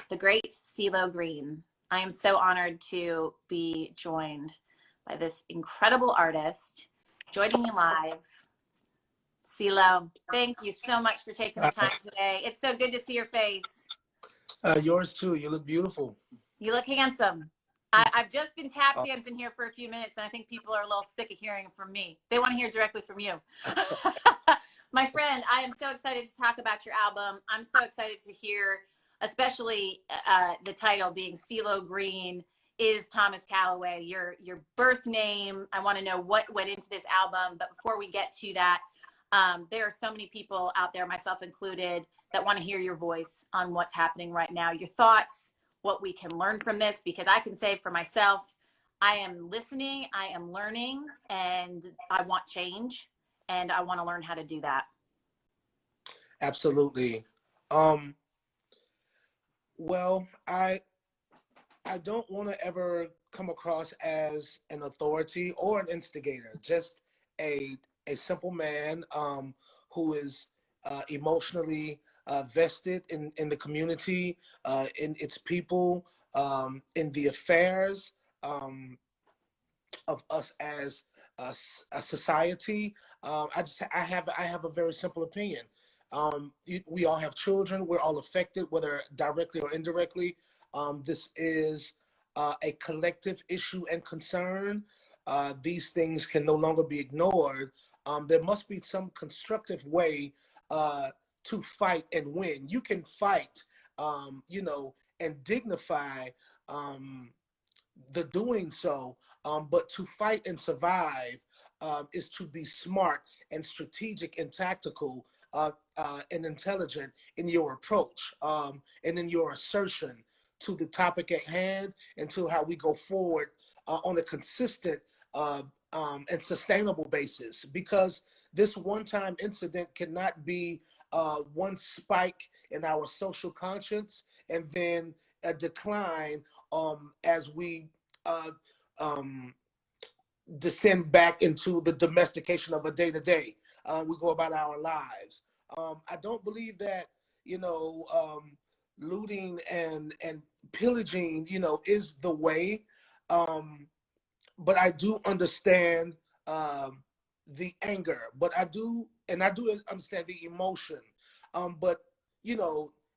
The great CeeLo Green. I am so honored to be joined by this incredible artist joining me live. CeeLo, thank you so much for taking the time today. It's so good to see your face. Yours too. You look beautiful. You look handsome. I've just been tap dancing here for a few minutes, and I think people are a little sick of hearing from me. They want to hear directly from you. My friend, I am so excited to talk about your album. I'm so excited to hear, especially the title being CeeLo Green is Thomas Callaway, your birth name. I want to know what went into this album. But before we get to that, there are so many people out there, myself included, that want to hear your voice on what's happening right now, your thoughts, what we can learn from this, because I can say for myself, I am listening, I am learning, and I want change, and I want to learn how to do that. Absolutely. Well, I don't want to ever come across as an authority or an instigator, just a simple man who is emotionally vested in the community, in its people, in the affairs of us as a society. I have a very simple opinion. We all have children. We're all affected, whether directly or indirectly. This is a collective issue and concern. These things can no longer be ignored. There must be some constructive way to fight and win. You can fight, and dignify the doing so, but to fight and survive is to be smart and strategic and tactical and intelligent in your approach and in your assertion to the topic at hand and to how we go forward on a consistent and sustainable basis, because this one-time incident cannot be one spike in our social conscience and then a decline as we descend back into the domestication of a day-to-day. We go about our lives. I don't believe that, looting and pillaging, is the way. But I do understand the anger, but I do understand the emotion. But,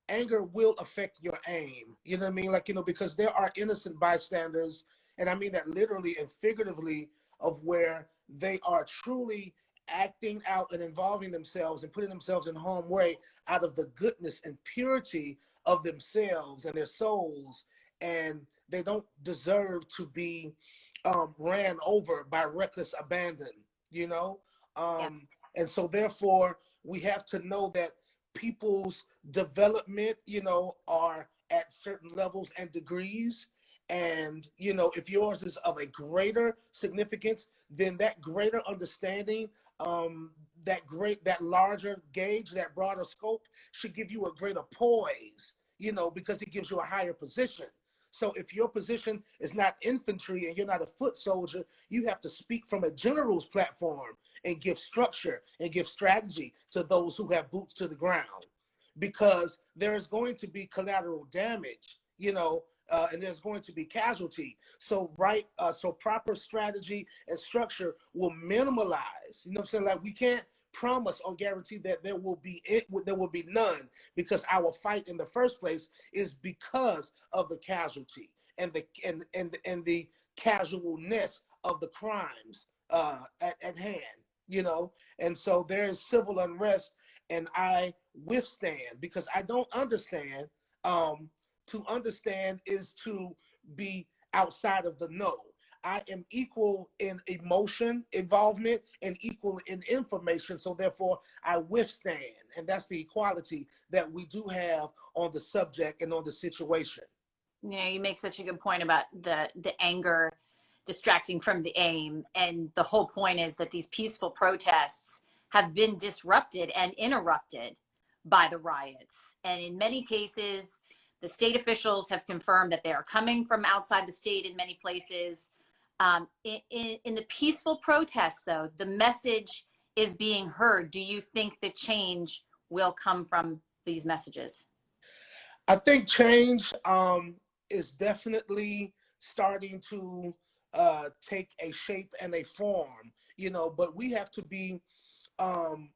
anger will affect your aim. You know what I mean? Because there are innocent bystanders, and I mean that literally and figuratively, of where they are truly acting out and involving themselves and putting themselves in harm's way out of the goodness and purity of themselves and their souls, and they don't deserve to be ran over by reckless abandon, And so therefore we have to know that people's development, are at certain levels and degrees. And, if yours is of a greater significance, then that greater understanding, that larger gauge, that broader scope should give you a greater poise, because it gives you a higher position. So if your position is not infantry and you're not a foot soldier, you have to speak from a general's platform and give structure and give strategy to those who have boots to the ground, because there is going to be collateral damage, and there's going to be casualty. So proper strategy and structure will minimalize. You know what I'm saying? Like, we can't promise or guarantee that there will be none, because our fight in the first place is because of the casualty and the casualness of the crimes at hand. And so there is civil unrest, and I withstand because I don't understand. To understand is to be outside of the know. I am equal in emotion involvement and equal in information, so therefore I withstand. And that's the equality that we do have on the subject and on the situation. Yeah, you make such a good point about the anger distracting from the aim. And the whole point is that these peaceful protests have been disrupted and interrupted by the riots. And in many cases, the state officials have confirmed that they are coming from outside the state in many places. In the peaceful protests, though, the message is being heard. Do you think the change will come from these messages? I think change is definitely starting to take a shape and a form, but we have to be, um,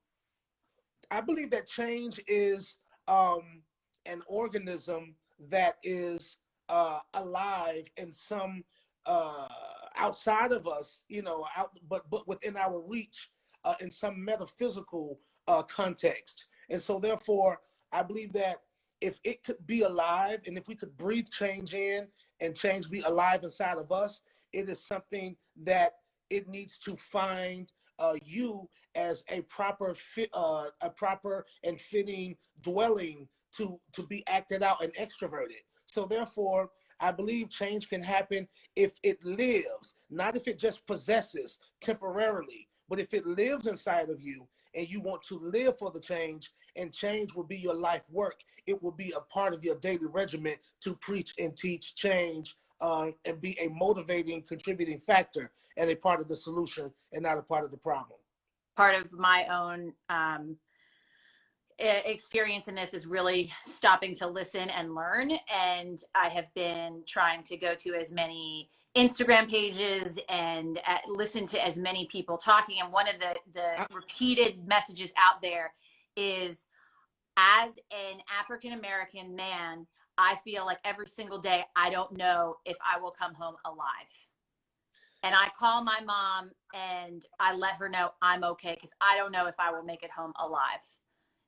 I believe that change is an organism that is alive in some uh, outside of us, but within our reach in some metaphysical context. And so, therefore, I believe that if it could be alive and if we could breathe change in and change be alive inside of us, it is something that it needs to find you as a proper and fitting dwelling to be acted out and extroverted. So therefore, I believe change can happen if it lives, not if it just possesses temporarily, but if it lives inside of you and you want to live for the change, and change will be your life work. It will be a part of your daily regimen to preach and teach change, and be a motivating, contributing factor and a part of the solution and not a part of the problem. Part of my own experience in this is really stopping to listen and learn. And I have been trying to go to as many Instagram pages and listen to as many people talking. And one of the repeated messages out there is, as an African American man, I feel like every single day, I don't know if I will come home alive. And I call my mom and I let her know I'm okay because I don't know if I will make it home alive.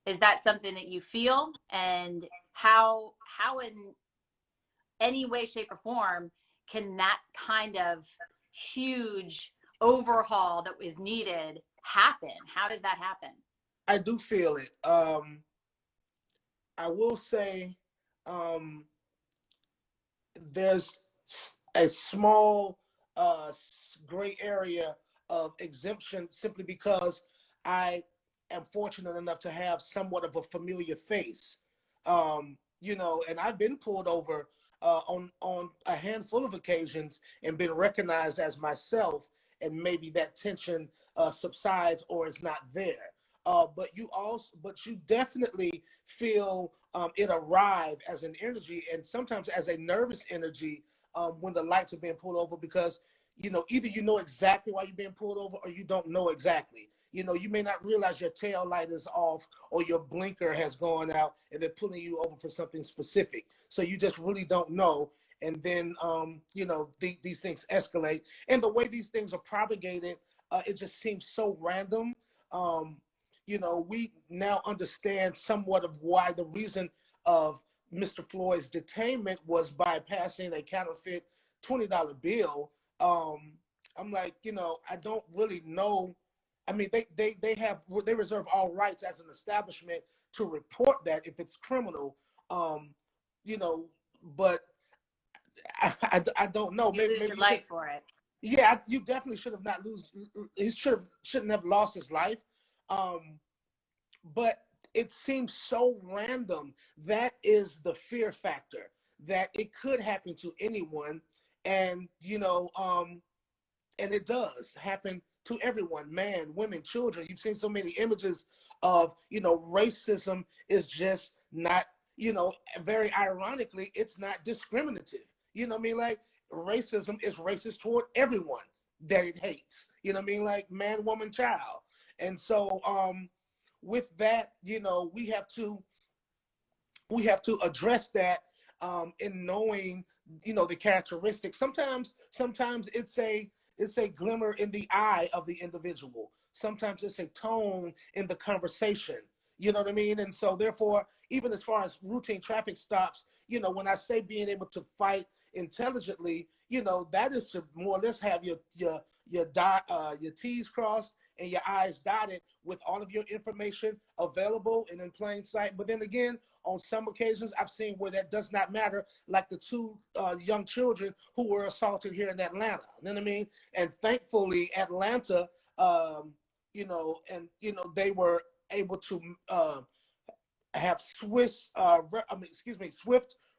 Is that something that you feel? And how in any way, shape, or form can that kind of huge overhaul that is needed happen? How does that happen? I do feel it. I will say there's a small gray area of exemption simply because I am fortunate enough to have somewhat of a familiar face. And I've been pulled over on a handful of occasions and been recognized as myself, and maybe that tension subsides or is not there. But you definitely feel it arrive as an energy, and sometimes as a nervous energy when the lights are being pulled over, because either you know exactly why you're being pulled over or you don't know exactly. You may not realize your tail light is off or your blinker has gone out and they're pulling you over for something specific. So you just really don't know. And then, these things escalate. And the way these things are propagated, it just seems so random. We now understand somewhat of why the reason of Mr. Floyd's detainment was by passing a counterfeit $20 bill. I'm like, I don't really know. I mean, they reserve all rights as an establishment to report that if it's criminal, but I don't know. You lose your life for it. Yeah, you definitely should have not lose. He shouldn't have lost his life. But it seems so random. That is the fear factor, that it could happen to anyone, and and it does happen to everyone, man, women, children. You've seen so many images of, racism is just not, very ironically, it's not discriminative. You know what I mean? Like, racism is racist toward everyone that it hates. You know what I mean? Like, man, woman, child. And so with that, we have to address that in knowing, the characteristics. Sometimes it's a glimmer in the eye of the individual. Sometimes it's a tone in the conversation. You know what I mean? And so therefore, even as far as routine traffic stops, when I say being able to fight intelligently, that is to more or less have your T's crossed and your I's dotted, with all of your information available and in plain sight. But then again, on some occasions, I've seen where that does not matter, like the two young children who were assaulted here in Atlanta. You know what I mean? And thankfully, Atlanta, they were able to have swift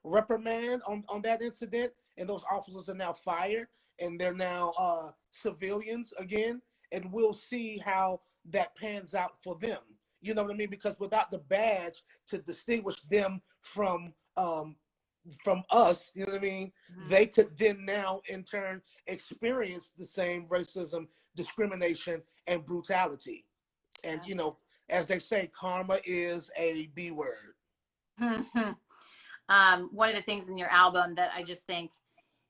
reprimand on that incident, and those officers are now fired, and they're now civilians again. And we'll see how that pans out for them. You know what I mean? Because without the badge to distinguish them from from us, you know what I mean? Mhm. They could then now in turn experience the same racism, discrimination, and brutality. And, Yeah. you know, as they say, karma is a B word. Mhm. One of the things in your album that I just think,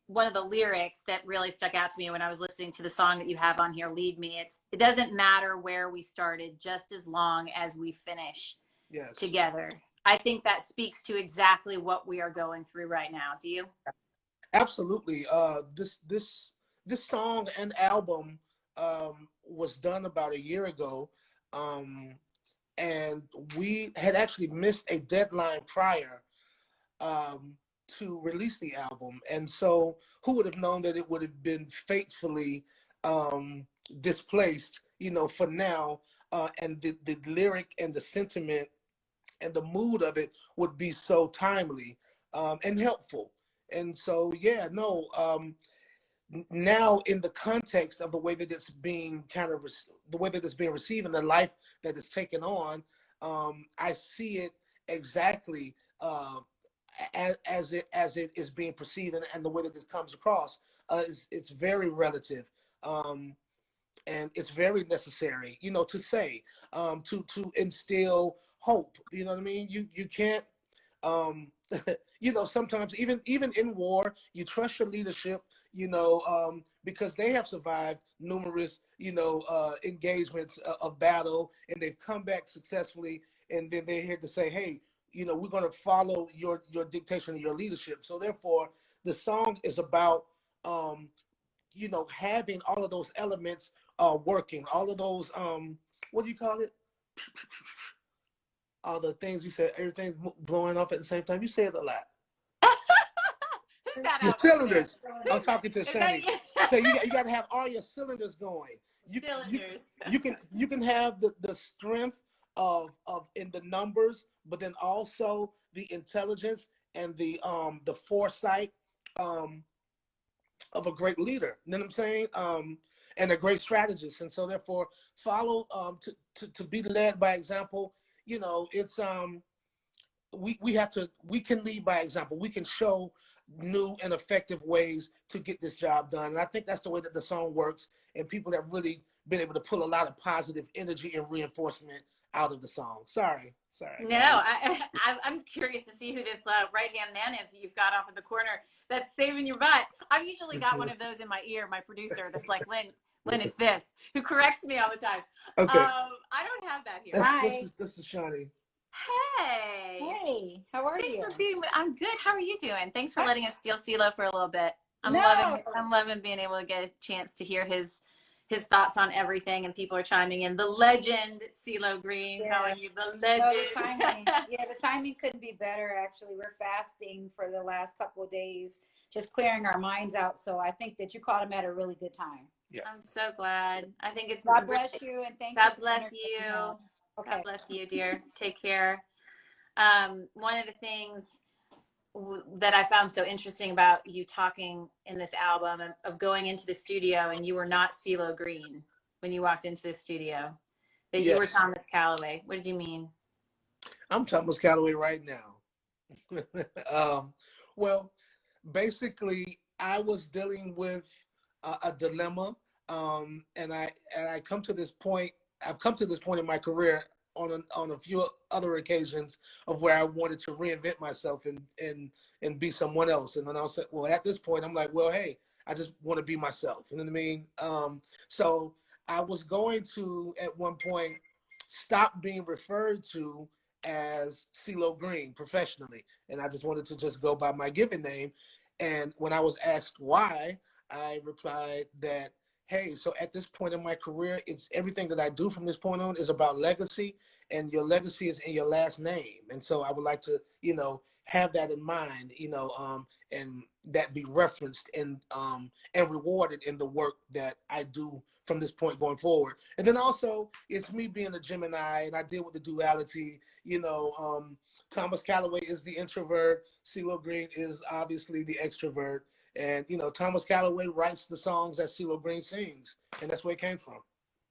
one of the lyrics that really stuck out to me when I was listening to the song that you have on here, Lead Me, it doesn't matter where we started, just as long as we finish Yes. together. I think that speaks to exactly what we are going through right now. Do you? Absolutely. This song and album was done about a year ago. Um, and we had actually missed a deadline prior um, to release the album. And so who would have known that it would have been fatefully displaced, you know, for now. And the lyric and the sentiment and the mood of it would be so timely and helpful. And so, yeah, no, now in the context of the way that it's being the way that it's being received and the life that it's taken on, I see it exactly as it is being perceived, and the way that this comes across. It's very relative. And it's very necessary, you know, to say, to instill hope. You know what I mean? You can't, um, you know, sometimes even in war, you trust your leadership, you know, because they have survived numerous, you know, engagements of battle, and they've come back successfully, and then they're here to say, hey, you know, we're going to follow your dictation and your leadership. So therefore, the song is about you know, having all of those elements working, all of those what do you call it? All the things you said, everything's blowing off at the same time. You say it a lot. Who's that Your out right there? cylinders. I'm talking to Is that Shani. So you got to have all your cylinders going. You cylinders? you can have the strength of in the numbers, but then also the intelligence and the foresight um of a great leader. You know what I'm saying? And a great strategist. And so therefore follow to be led by example. You know, it's we have to, we can lead by example. We can show new and effective ways to get this job done. And I think that's the way that the song works. And people have really been able to pull a lot of positive energy and reinforcement out of the song. Sorry. No, I'm curious to see who this right hand man is that you've got off in the corner that's saving your butt. I've usually got one of those in my ear, my producer, that's like, Lynn, it's this, who corrects me all the time. Okay. I don't have that here. Hi. This is Shani. Hey. Hey, how are you? Thanks for being. I'm good. How are you doing? Thanks for letting us steal CeeLo for a little bit. I'm loving being able to get a chance to hear his thoughts on everything, and people are chiming in. The legend, CeeLo Green, calling you the legend. No, the timing, the timing couldn't be better. Actually, we're fasting for the last couple of days, just clearing our minds out. So I think that you caught him at a really good time. Yeah. I'm so glad. I think it's God bless you, and thank you. God bless you. Okay. God bless you, dear. Take care. One of the things that I found so interesting about you talking in this album of going into the studio, and you were not CeeLo Green when you walked into the studio, that you were Thomas Callaway. What did you mean? I'm Thomas Callaway right now. Well, basically, I was dealing with a dilemma, and I come to this point. I've come to this point in my career on a few other occasions of where I wanted to reinvent myself and be someone else. And then I said, well, at this point, I'm like, well, hey, I just want to be myself. You know what I mean? So I was going to, at one point, stop being referred to as CeeLo Green professionally. And I just wanted to just go by my given name. And when I was asked why, I replied that, hey, so at this point in my career, it's everything that I do from this point on is about legacy, and your legacy is in your last name. And so I would like to, you know, have that in mind, you know, and that be referenced and rewarded in the work that I do from this point going forward. And then also it's me being a Gemini, and I deal with the duality, you know, Thomas Callaway is the introvert, CeeLo Green is obviously the extrovert. And, you know, Thomas Callaway writes the songs that CeeLo Green sings, and that's where it came from.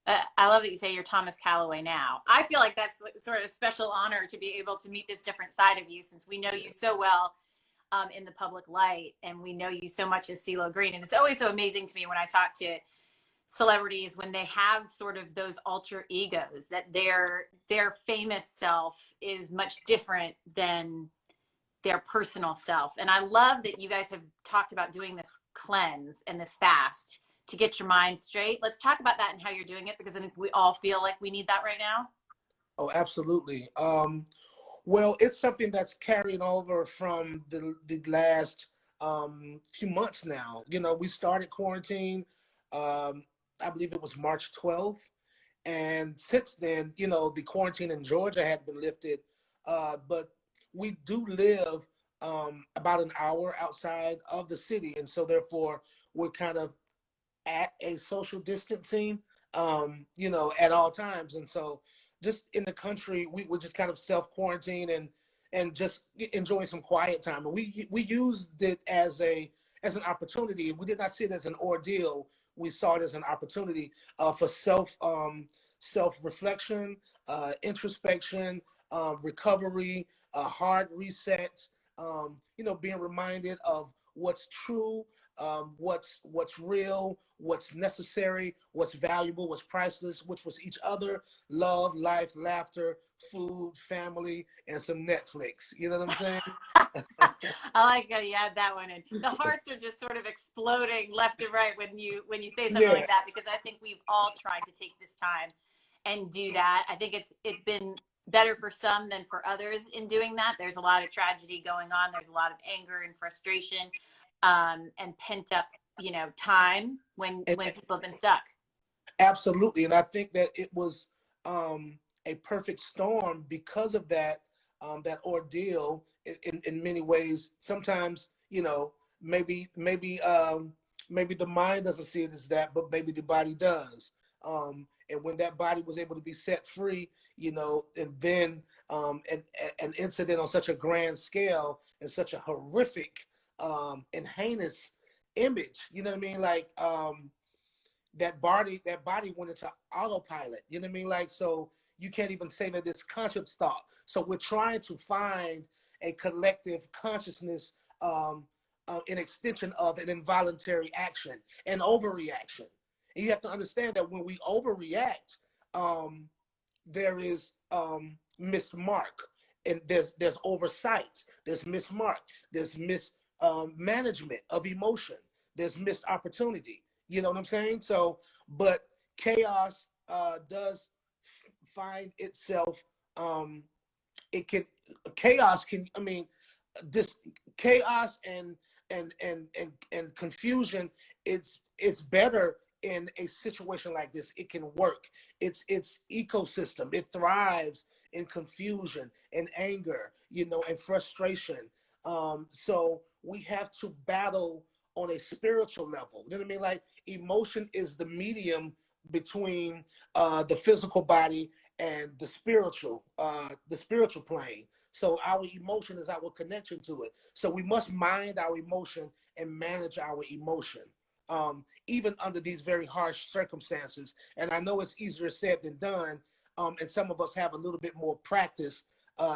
I love that you say you're Thomas Callaway now. I feel like that's sort of a special honor to be able to meet this different side of you, since we know you so well in the public light, and we know you so much as CeeLo Green. And it's always so amazing to me when I talk to celebrities when they have sort of those alter egos, that their famous self is much different than their personal self. And I love that you guys have talked about doing this cleanse and this fast to get your mind straight. Let's talk about that and how you're doing it, because I think we all feel like we need that right now. Oh, absolutely. Well, it's something that's carried over from the last few months now. You know, we started quarantine, I believe it was March 12th. And since then, you know, the quarantine in Georgia had been lifted, but we do live about an hour outside of the city. And so therefore, we're kind of at a social distancing, you know, at all times. And so just in the country, we were just kind of self-quarantine and just enjoying some quiet time. And we used it as an opportunity. We did not see it as an ordeal. We saw it as an opportunity for self-reflection, introspection, recovery, hard reset, you know, being reminded of what's true, what's real, what's necessary, what's valuable, what's priceless, which was each other, love, life, laughter, food, family, and some Netflix. You know what I'm saying? I like how you add that one in. The hearts are just sort of exploding left and right when you say something like that, because I think we've all tried to take this time and do that. I think it's been better for some than for others in doing that. There's a lot of tragedy going on. There's a lot of anger and frustration, and pent up, you know, time when people have been stuck. Absolutely. And I think that it was a perfect storm because of that, that ordeal in many ways. Sometimes, you know, maybe the mind doesn't see it as that, but maybe the body does. And when that body was able to be set free, you know, and then an incident on such a grand scale and such a horrific and heinous image, you know what I mean? Like that body went into autopilot, you know what I mean? Like, so you can't even say that it's conscious thought. So we're trying to find a collective consciousness, an extension of an involuntary action, an overreaction. And you have to understand that when we overreact, there is missed mark, and there's oversight, there's missed mark, there's mismanagement of emotion, there's missed opportunity. You know what I'm saying? So, but chaos does find itself. It can chaos can. I mean, this chaos and confusion. It's better in a situation like this. It can work. It's ecosystem. It thrives in confusion and anger, you know, and frustration. So we have to battle on a spiritual level. You know what I mean? Like, emotion is the medium between the physical body and the spiritual plane. So our emotion is our connection to it. So we must mind our emotion and manage our emotion, even under these very harsh circumstances. And I know it's easier said than done, and some of us have a little bit more practice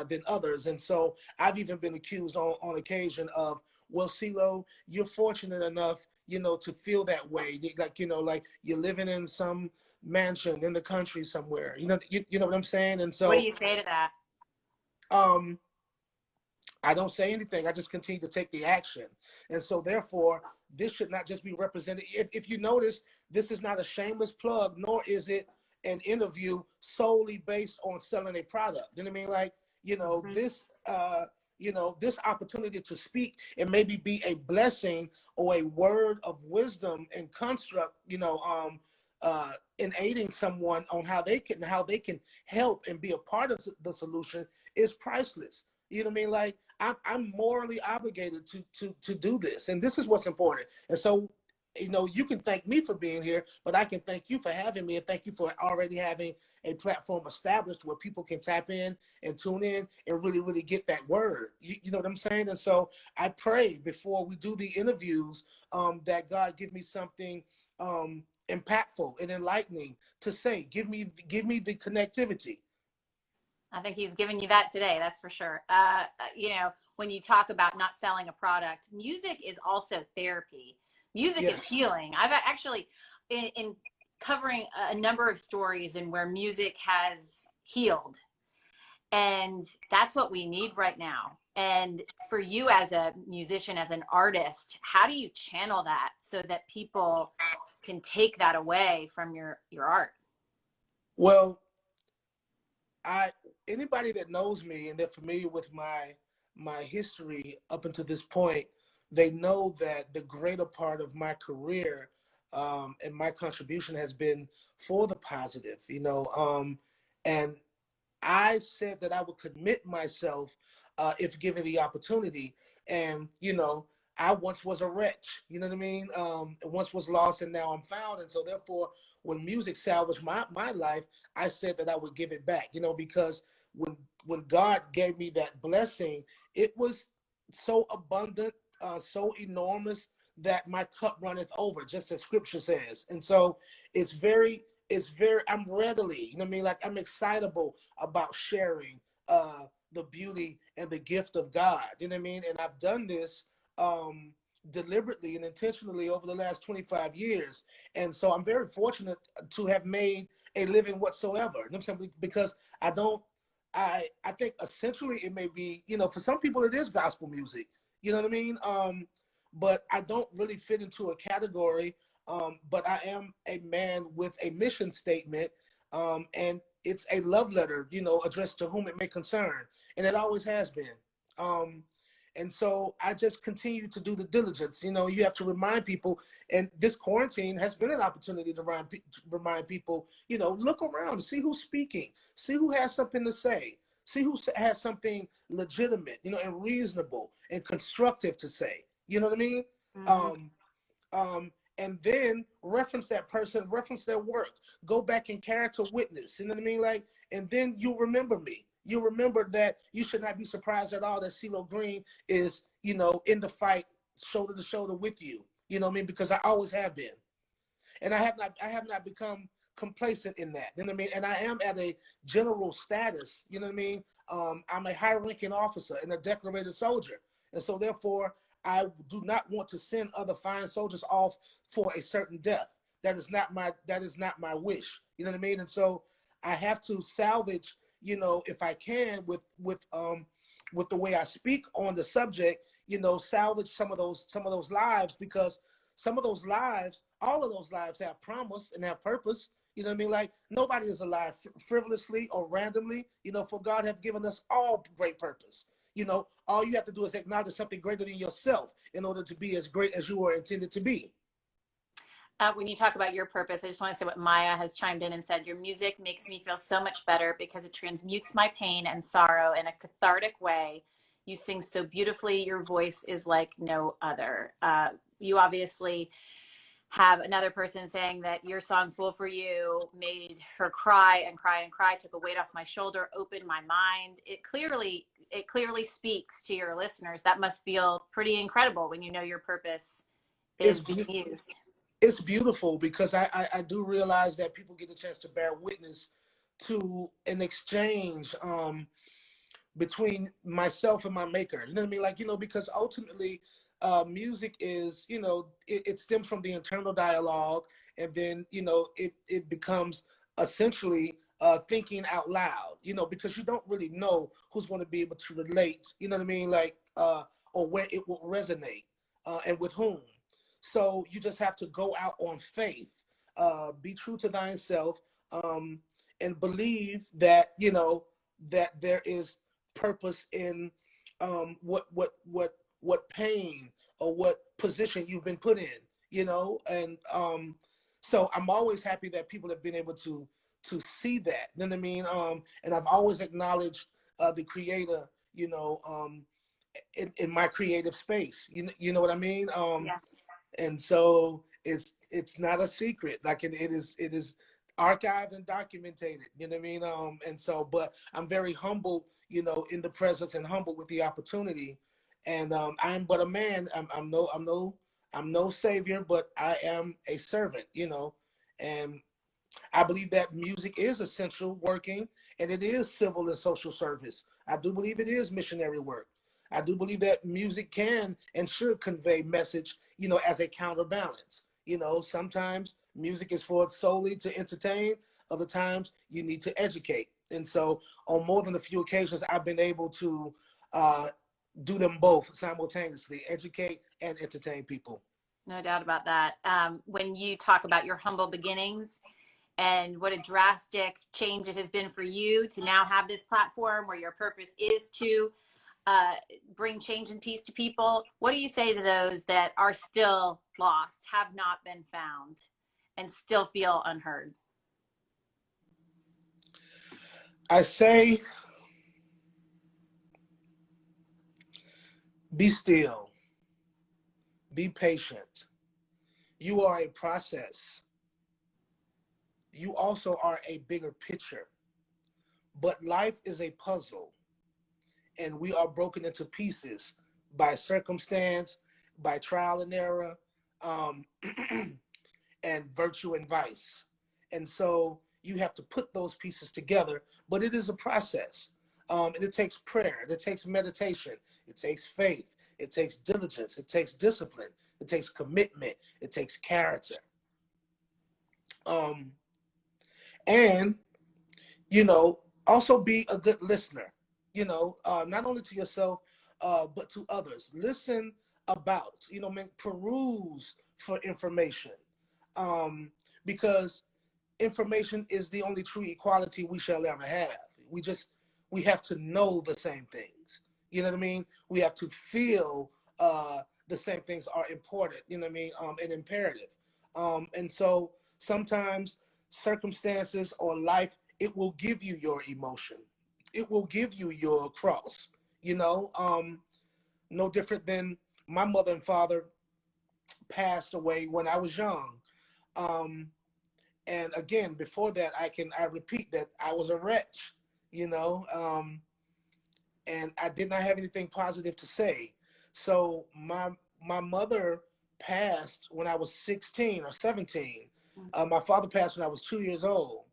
than others. And so I've even been accused on occasion of, well, CeeLo, you're fortunate enough, you know, to feel that way. Like, you know, like you're living in some mansion in the country somewhere. You know what I'm saying? And so what do you say to that? I don't say anything. I just continue to take the action. And so therefore, this should not just be represented. If you notice, this is not a shameless plug, nor is it an interview solely based on selling a product. You know what I mean? Like, you know, this opportunity to speak and maybe be a blessing or a word of wisdom and construct, you know, in aiding someone on how they can help and be a part of the solution is priceless. You know what I mean? Like, I'm morally obligated to do this, and this is what's important. And so, you know, you can thank me for being here, but I can thank you for having me, and thank you for already having a platform established where people can tap in and tune in and really, really get that word. You know what I'm saying? And so I pray before we do the interviews that God give me something impactful and enlightening to say. Give me the connectivity. I think he's giving you that today. That's for sure. You know, when you talk about not selling a product, music is also therapy. Music is Yes. healing. I've actually, in covering a number of stories and where music has healed, and that's what we need right now. And for you as a musician, as an artist, how do you channel that so that people can take that away from your art? Well, anybody that knows me and they're familiar with my history up until this point, they know that the greater part of my career and my contribution has been for the positive, and I said that I would commit myself if given the opportunity. And, I once was a wretch, you know what I mean? Once was lost and now I'm found. And so therefore, when music salvaged my life, I said that I would give it back, because when God gave me that blessing, it was so abundant, so enormous that my cup runneth over, just as scripture says. And so I'm readily, you know what I mean? Like I'm excitable about sharing the beauty and the gift of God, you know what I mean? And I've done this deliberately and intentionally over the last 25 years. And so I'm very fortunate to have made a living whatsoever. You know what I'm saying? Because I think essentially it may be, for some people it is gospel music, you know what I mean? But I don't really fit into a category. But I am a man with a mission statement, and it's a love letter, addressed to whom it may concern, and it always has been. And so I just continue to do the diligence. You have to remind people, and this quarantine has been an opportunity to remind people, look around, see who's speaking, see who has something to say, see who has something legitimate, and reasonable and constructive to say. You know what I mean? Mm-hmm. And then reference that person, reference their work, go back and character witness, you know what I mean? Like, and then you remember me. You remember that you should not be surprised at all that CeeLo Green is, in the fight, shoulder to shoulder with you. You know what I mean? Because I always have been. And I have not become complacent in that. You know what I mean? And I am at a general status, you know what I mean? I'm a high-ranking officer and a decorated soldier. And so therefore, I do not want to send other fine soldiers off for a certain death. That is not my wish. You know what I mean? And so I have to salvage, if I can, with the way I speak on the subject, salvage some of those lives, because some of those lives, all of those lives have promise and have purpose. You know what I mean? Like nobody is alive frivolously or randomly, for God have given us all great purpose. All you have to do is acknowledge something greater than yourself in order to be as great as you were intended to be. When you talk about your purpose, I just want to say what Maya has chimed in and said. Your music makes me feel so much better because it transmutes my pain and sorrow in a cathartic way. You sing so beautifully. Your voice is like no other. You obviously have another person saying that your song Fool for You made her cry and cry and cry, took a weight off my shoulder, opened my mind. It clearly speaks to your listeners. That must feel pretty incredible when you know your purpose is being used. It's beautiful because I do realize that people get a chance to bear witness to an exchange between myself and my maker. You know what I mean? Like, because ultimately music is, it stems from the internal dialogue, and then, it becomes essentially thinking out loud, because you don't really know who's going to be able to relate, you know what I mean? Like, or where it will resonate and with whom. So you just have to go out on faith, be true to thyself, and believe that, that there is purpose in what pain or what position you've been put in, and so I'm always happy that people have been able to see that. You know what I mean? And I've always acknowledged the creator, in my creative space. You know what I mean? Yeah. And so it's not a secret. Like it is archived and documented. You know what I mean? And so, but I'm very humble, in the presence and humble with the opportunity. And I'm but a man. I'm no savior, but I am a servant. And I believe that music is essential working, and it is civil and social service. I do believe it is missionary work. I do believe that music can and should convey message, as a counterbalance. Sometimes music is for solely to entertain, other times you need to educate. And so on more than a few occasions, I've been able to do them both simultaneously, educate and entertain people. No doubt about that. When you talk about your humble beginnings and what a drastic change it has been for you to now have this platform where your purpose is to bring change and peace to people, what do you say to those that are still lost, have not been found, and still feel unheard? I say, be still, be patient. You are a process. You also are a bigger picture. But life is a puzzle, and we are broken into pieces by circumstance, by trial and error, um, and virtue and vice. And so you have to put those pieces together, but it is a process. And it takes prayer, it takes meditation, it takes faith, it takes diligence, it takes discipline, it takes commitment, it takes character. Um, and, also be a good listener, not only to yourself, but to others. Listen about, peruse for information. Because information is the only true equality we shall ever have. We have to know the same things. You know what I mean? We have to feel the same things are important, and imperative. And so sometimes circumstances or life, it will give you your emotion. It will give you your cross, no different than my mother and father passed away when I was young. Um, and again, before that, I repeat that I was a wretch, and I did not have anything positive to say. So my mother passed when I was 16 or 17. My father passed when I was 2 years old.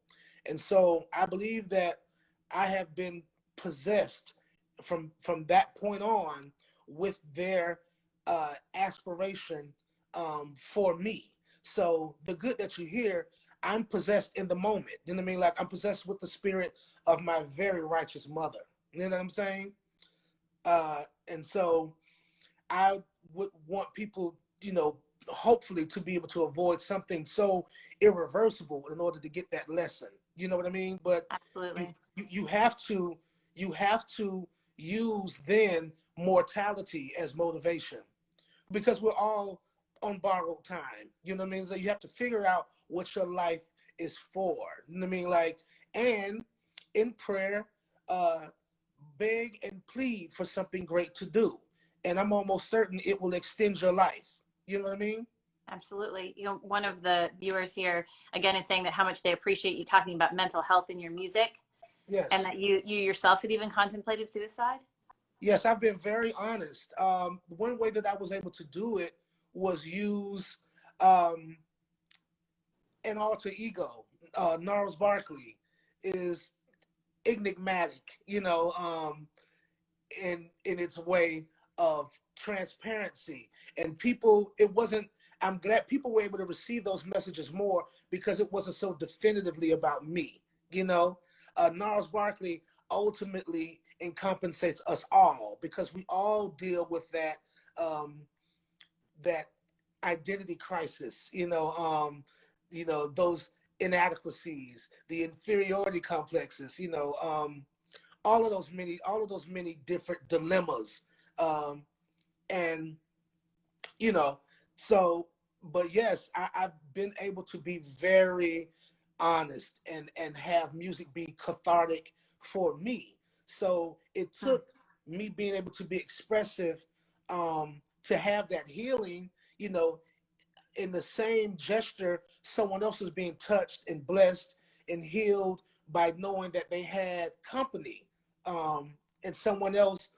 And so I believe that I have been possessed from that point on with their aspiration for me. So the good that you hear, I'm possessed in the moment. You know what I mean? Like I'm possessed with the spirit of my very righteous mother. You know what I'm saying? And so I would want people, hopefully to be able to avoid something so irreversible in order to get that lesson. You know what I mean? But Absolutely. you have to use then mortality as motivation, because we're all on borrowed time. You know what I mean? So you have to figure out what your life is for. You know what I mean? Like, and in prayer, beg and plead for something great to do. And I'm almost certain it will extend your life. You know what I mean? Absolutely. One of the viewers here again is saying that how much they appreciate you talking about mental health in your music. Yes. And that you yourself had even contemplated suicide. Yes, I've been very honest. One way that I was able to do it was use um, an alter ego. Gnarls Barkley is enigmatic, in its way of transparency. And people, I'm glad people were able to receive those messages more because it wasn't so definitively about me. Gnarls Barkley ultimately encompasses us all because we all deal with that identity crisis, those inadequacies, the inferiority complexes, all of those many different dilemmas. And, so, but yes, I've been able to be very honest and have music be cathartic for me. So it took me being able to be expressive, to have that healing, in the same gesture, someone else is being touched and blessed and healed by knowing that they had company, and someone else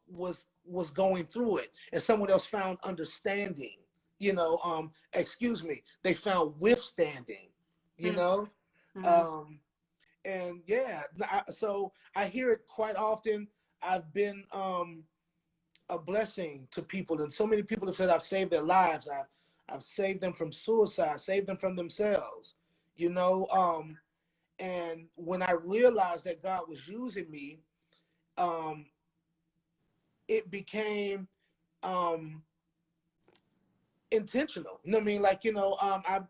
was going through it, and someone else found understanding, excuse me, they found withstanding, you know. Mm-hmm. And yeah, so I hear it quite often. I've been a blessing to people, and so many people have said I've saved their lives. I've saved them from suicide, saved them from themselves, you know. And when I realized that God was using me, um, it became intentional. You know what I mean? Like,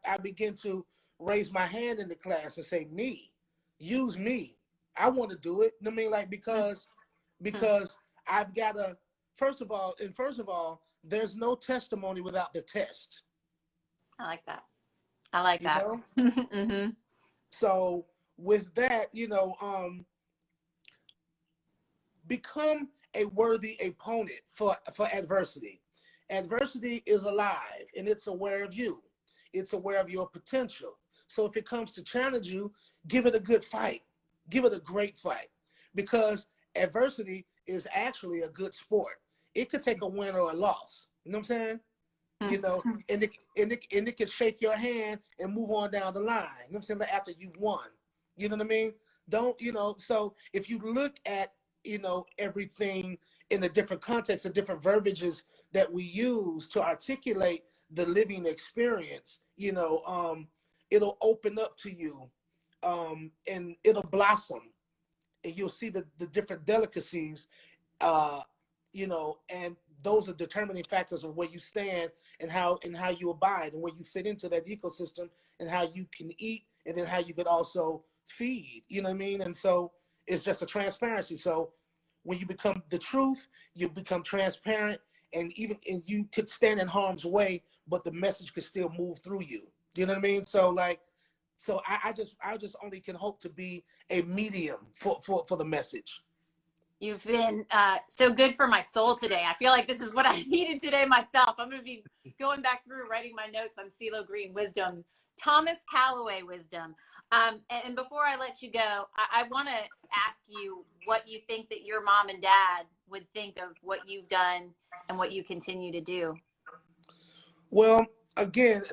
I begin to raise my hand in the class and say, me, use me. I want to do it. You know what I mean? Like, because I've got to, first of all, there's no testimony without the test. I like that. I like You that. know? Mm-hmm. So with that, become a worthy opponent for adversity. Adversity is alive and it's aware of you. It's aware of your potential. So if it comes to challenge you, give it a good fight. Give it a great fight, because adversity is actually a good sport. It could take a win or a loss. You know what I'm saying? And it could shake your hand and move on down the line. You know what I'm saying? Like after you've won. You know what I mean? So if you look at, everything in a different context, the different verbiages that we use to articulate the living experience, it'll open up to you, and it'll blossom, and you'll see the different delicacies, and those are determining factors of where you stand and how you abide and where you fit into that ecosystem and how you can eat and then how you could also feed, you know what I mean? And so it's just a transparency. So when you become the truth, you become transparent, and you could stand in harm's way, but the message could still move through you. You know what I mean? So I just only can hope to be a medium for the message. You've been so good for my soul today. I feel like this is what I needed today myself. I'm going to be going back through writing my notes on CeeLo Green wisdom, Thomas Callaway wisdom. And before I let you go, I want to ask you what you think that your mom and dad would think of what you've done and what you continue to do. Well, again,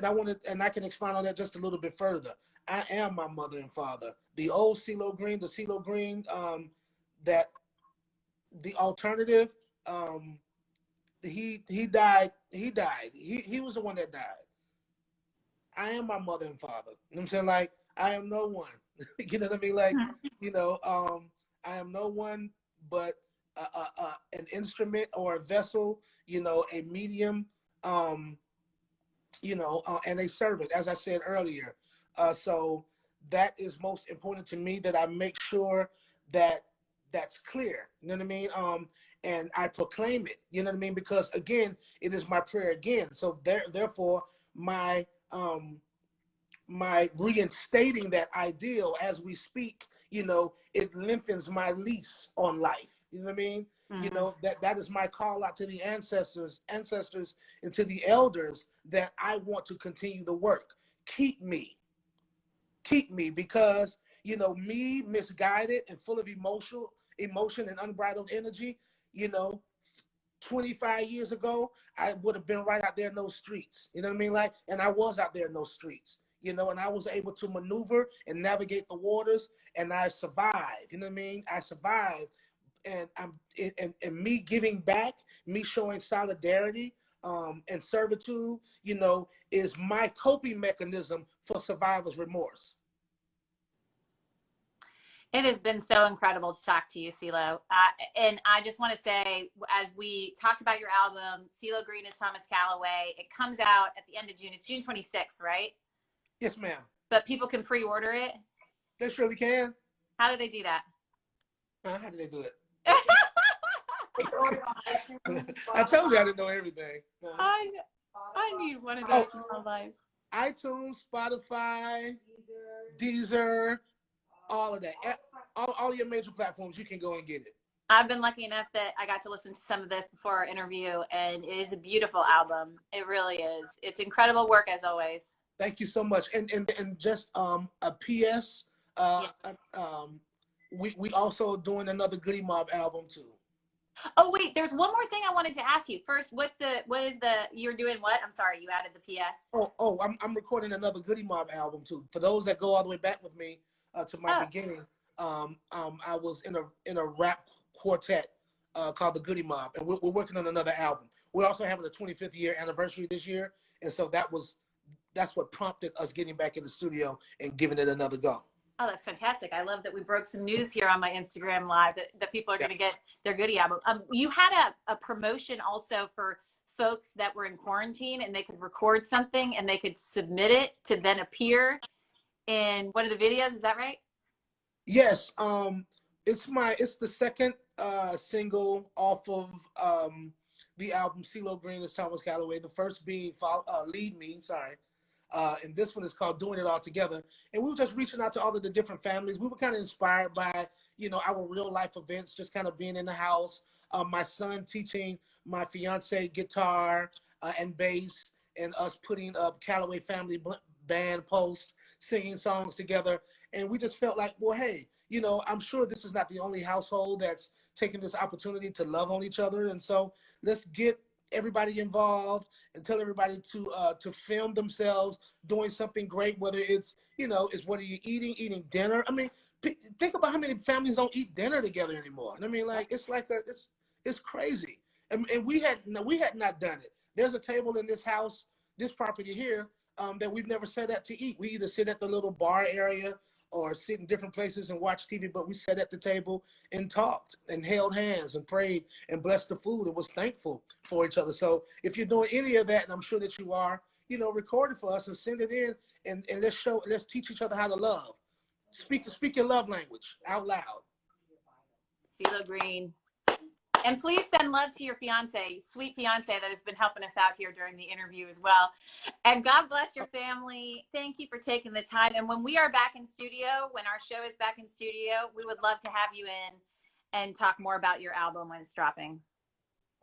and I can expand on that just a little bit further. I am my mother and father. The old CeeLo Green, the CeeLo Green, that the alternative, he died. He died. He was the one that died. I am my mother and father. You know what I'm saying? Like, I am no one. You know what I mean? Like, I am no one but an instrument or a vessel, a medium, and a servant, as I said earlier. So that is most important to me, that I make sure that that's clear. You know what I mean? And I proclaim it. You know what I mean? Because again, it is my prayer again. So therefore, my reinstating that ideal as we speak, it lengthens my lease on life. You know what I mean? Mm-hmm. That is my call out to the ancestors, and to the elders, that I want to continue the work. Keep me, because, me misguided and full of emotion and unbridled energy, 25 years ago, I would have been right out there in those streets. You know what I mean? Like, and I was out there in those streets, and I was able to maneuver and navigate the waters, and I survived. You know what I mean? I survived, and me giving back, me showing solidarity, and servitude, is my coping mechanism for survivor's remorse. It has been so incredible to talk to you, CeeLo. And I just want to say, as we talked about your album, CeeLo Green is Thomas Callaway. It comes out at the end of June. It's June 26th, right? Yes, ma'am. But people can pre-order it? They surely can. How do they do that? How do they do it? I told you I didn't know everything. I need one of those in my life. iTunes, Spotify, Deezer, all of that. All your major platforms, you can go and get it. I've been lucky enough that I got to listen to some of this before our interview, and it is a beautiful album. It really is. It's incredible work, as always. Thank you so much. And just a PS, Yes. we also doing another Goody Mob album too. Oh wait, there's one more thing I wanted to ask you. First, you're doing what? I'm sorry, you added the PS. I'm recording another Goody Mob album too. For those that go all the way back with me to my beginning, I was in a rap quartet called the Goody Mob, and we're working on another album. We're also having the 25th year anniversary this year, and so that's what prompted us getting back in the studio and giving it another go. Oh, that's fantastic. I love that we broke some news here on my Instagram Live that people are going to get their Goody album. You had a promotion also for folks that were in quarantine, and they could record something and they could submit it to then appear in one of the videos. Is that right? Yes. It's the second single off of the album CeeLo Green is Thomas Callaway. The first being Lead Me, sorry. And this one is called Doing It All Together. And we were just reaching out to all of the different families. We were kind of inspired by, our real life events, just kind of being in the house. My son teaching my fiance guitar and bass, and us putting up Callaway Family Band posts, singing songs together. And we just felt like, well, hey, I'm sure this is not the only household that's taking this opportunity to love on each other. And so let's get everybody involved and tell everybody to film themselves doing something great, whether it's what are you eating dinner. I mean, think about how many families don't eat dinner together anymore. I mean, like it's crazy, and we had not done it. There's a table in this house, this property here, that we've never sat at to eat. We either sit at the little bar area or sit in different places and watch TV, but we sat at the table and talked and held hands and prayed and blessed the food and was thankful for each other. So if you're doing any of that, and I'm sure that you are, record it for us and send it in, and let's teach each other how to love. Speak your love language out loud. CeeLo Green. And please send love to your fiance, sweet fiance that has been helping us out here during the interview as well. And God bless your family. Thank you for taking the time. And when we are back in studio, when our show is back in studio, we would love to have you in and talk more about your album when it's dropping.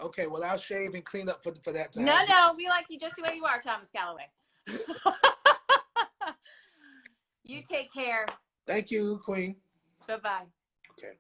Okay, well, I'll shave and clean up for that time. No, we like you just the way you are, Thomas Callaway. You take care. Thank you, Queen. Bye-bye. Okay.